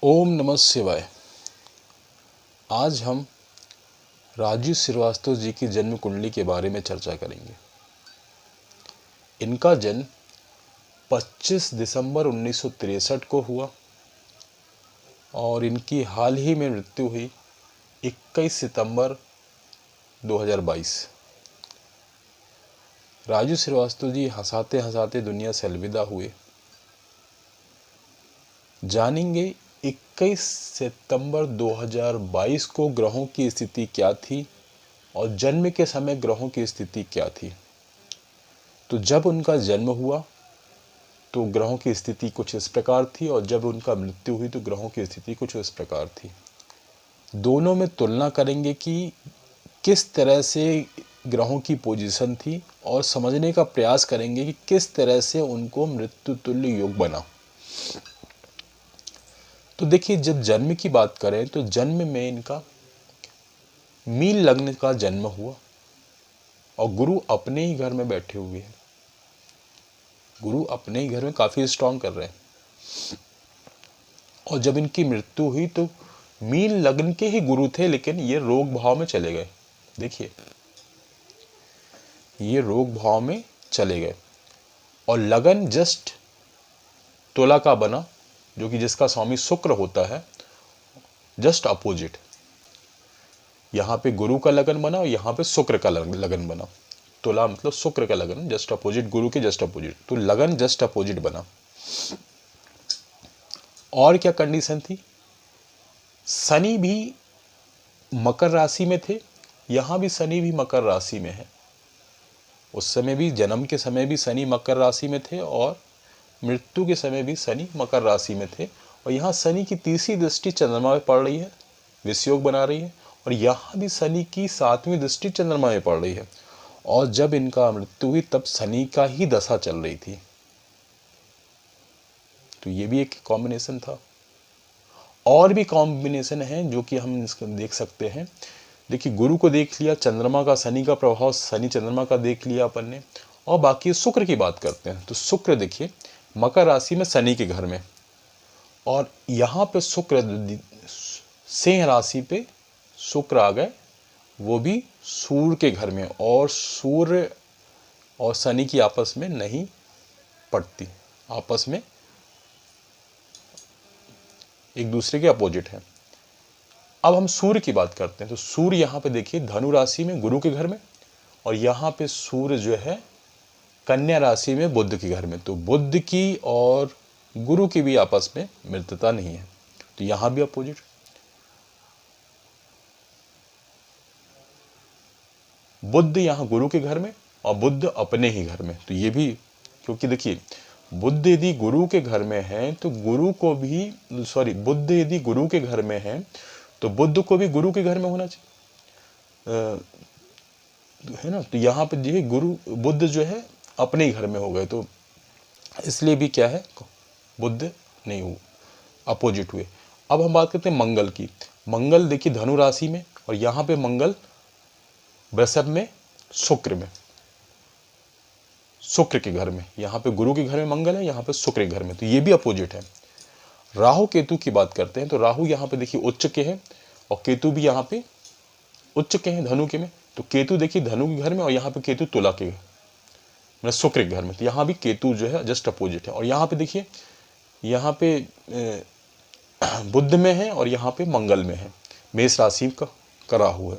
ओम नमः शिवाय। आज हम राजू श्रीवास्तव जी की जन्म कुंडली के बारे में चर्चा करेंगे। इनका जन्म 25 दिसंबर 1963 को हुआ और इनकी हाल ही में मृत्यु हुई 21 सितंबर 2022। राजू श्रीवास्तव जी हंसाते हंसाते दुनिया से अलविदा हुए। जानेंगे 21 सितंबर 2022 को ग्रहों की स्थिति क्या थी और जन्म के समय ग्रहों की स्थिति क्या थी। तो जब उनका जन्म हुआ तो ग्रहों की स्थिति कुछ इस प्रकार थी और जब उनका मृत्यु हुई तो ग्रहों की स्थिति कुछ इस प्रकार थी। दोनों में तुलना करेंगे कि किस तरह से ग्रहों की पोजीशन थी और समझने का प्रयास करेंगे कि किस तरह से उनको मृत्यु तुल्य योग बना। तो देखिए, जब जन्म की बात करें तो जन्म में इनका मीन लग्न का जन्म हुआ और गुरु अपने ही घर में बैठे हुए हैं। गुरु अपने ही घर में काफी स्ट्रांग कर रहे हैं। और जब इनकी मृत्यु हुई तो मीन लग्न के ही गुरु थे, लेकिन ये रोग भाव में चले गए। देखिए, ये रोग भाव में चले गए और लगन जस्ट तुला का बना, जो कि जिसका स्वामी शुक्र होता है, जस्ट अपोजिट। यहां पे गुरु का लगन बना और यहां पे शुक्र का लगन बना। तुला मतलब शुक्र का लगन, जस्ट अपोजिट, गुरु के जस्ट अपोजिट, तो लगन जस्ट अपोजिट बना। और क्या कंडीशन थी, शनि भी मकर राशि में थे, यहां भी शनि भी मकर राशि में है। उस समय भी, जन्म के समय भी शनि मकर राशि में थे और मृत्यु के समय भी शनि मकर राशि में थे। और यहाँ शनि की तीसरी दृष्टि चंद्रमा में पड़ रही है, विषयोग बना रही है, और यहाँ भी शनि की 7वीं दृष्टि चंद्रमा में पड़ रही है। और जब इनका मृत्यु हुई तब शनि का ही दशा चल रही थी। तो ये भी एक कॉम्बिनेशन था। और भी कॉम्बिनेशन है जो कि हम इसको देख सकते हैं। देखिए, गुरु को देख लिया, चंद्रमा का, शनि का प्रभाव शनि चंद्रमा का देख लिया अपन ने, और बाकी शुक्र की बात करते हैं। तो शुक्र देखिए मकर राशि में शनि के घर में, और यहाँ पे शुक्र सिंह राशि पे शुक्र आ गए, वो भी सूर्य के घर में। और सूर्य और शनि की आपस में नहीं पड़ती, आपस में एक दूसरे के अपोजिट है। अब हम सूर्य की बात करते हैं। तो सूर्य यहाँ पे देखिए धनु राशि में गुरु के घर में, और यहाँ पे सूर्य जो है कन्या राशि में बुध के घर में। तो बुध की और गुरु की भी आपस में मित्रता नहीं है, तो यहाँ भी अपोजिट। बुध यहाँ गुरु के घर में और बुध अपने ही घर में। तो ये भी, क्योंकि देखिए बुध यदि गुरु के घर में है तो गुरु को भी, बुध यदि गुरु के घर में है तो बुध को भी गुरु के घर में होना चाहिए, है ना। तो यहाँ पे देखिए गुरु बुध जो है अपने ही घर में हो गए, तो इसलिए भी क्या है, बुध नहीं हुए, अपोजिट हुए। अब हम बात करते हैं मंगल की। मंगल देखिए धनु राशि में, और यहाँ पे मंगल वृषभ में, शुक्र में, शुक्र के घर में। यहाँ पे गुरु के घर में मंगल है, यहाँ पे शुक्र के घर में, तो ये भी अपोजिट है। राहु केतु की बात करते हैं। तो राहु यहाँ पे देखिए उच्च के हैं और केतु भी यहाँ पे उच्च के हैं धनु के में। तो केतु देखिए धनु के घर में और यहाँ पे केतु तुला के, मतलब शुक्र के घर में। तो यहाँ भी केतु जो है जस्ट अपोजिट है। और यहाँ पे देखिए, यहाँ पे बुध में है और यहाँ पे मंगल में है, मेष राशि का राहु है।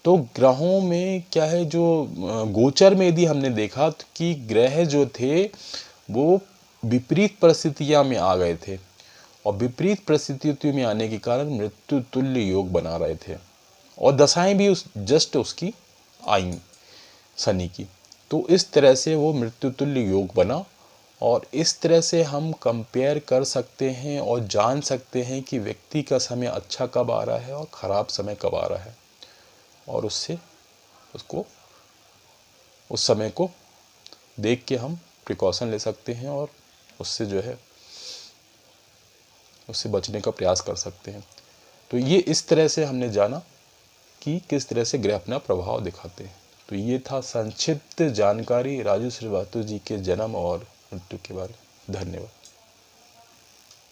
तो ग्रहों में क्या है, जो गोचर में यदि हमने देखा तो कि ग्रह जो थे वो विपरीत परिस्थितियां में आ गए थे, और विपरीत परिस्थितियों में आने के कारण मृत्यु तुल्य योग बना रहे थे, और दशाएं भी जस्ट उसकी आई शनि की। तो इस तरह से वो मृत्यु तुल्य योग बना, और इस तरह से हम कंपेयर कर सकते हैं और जान सकते हैं कि व्यक्ति का समय अच्छा कब आ रहा है और ख़राब समय कब आ रहा है, और उससे उसको उस समय को देख के हम प्रिकॉशन ले सकते हैं और उससे जो है उससे बचने का प्रयास कर सकते हैं। तो ये इस तरह से हमने जाना कि किस तरह से ग्रह अपना प्रभाव दिखाते हैं। तो ये था संक्षिप्त जानकारी राजू श्रीवास्तव जी के जन्म और मृत्यु के बारे में। धन्यवाद।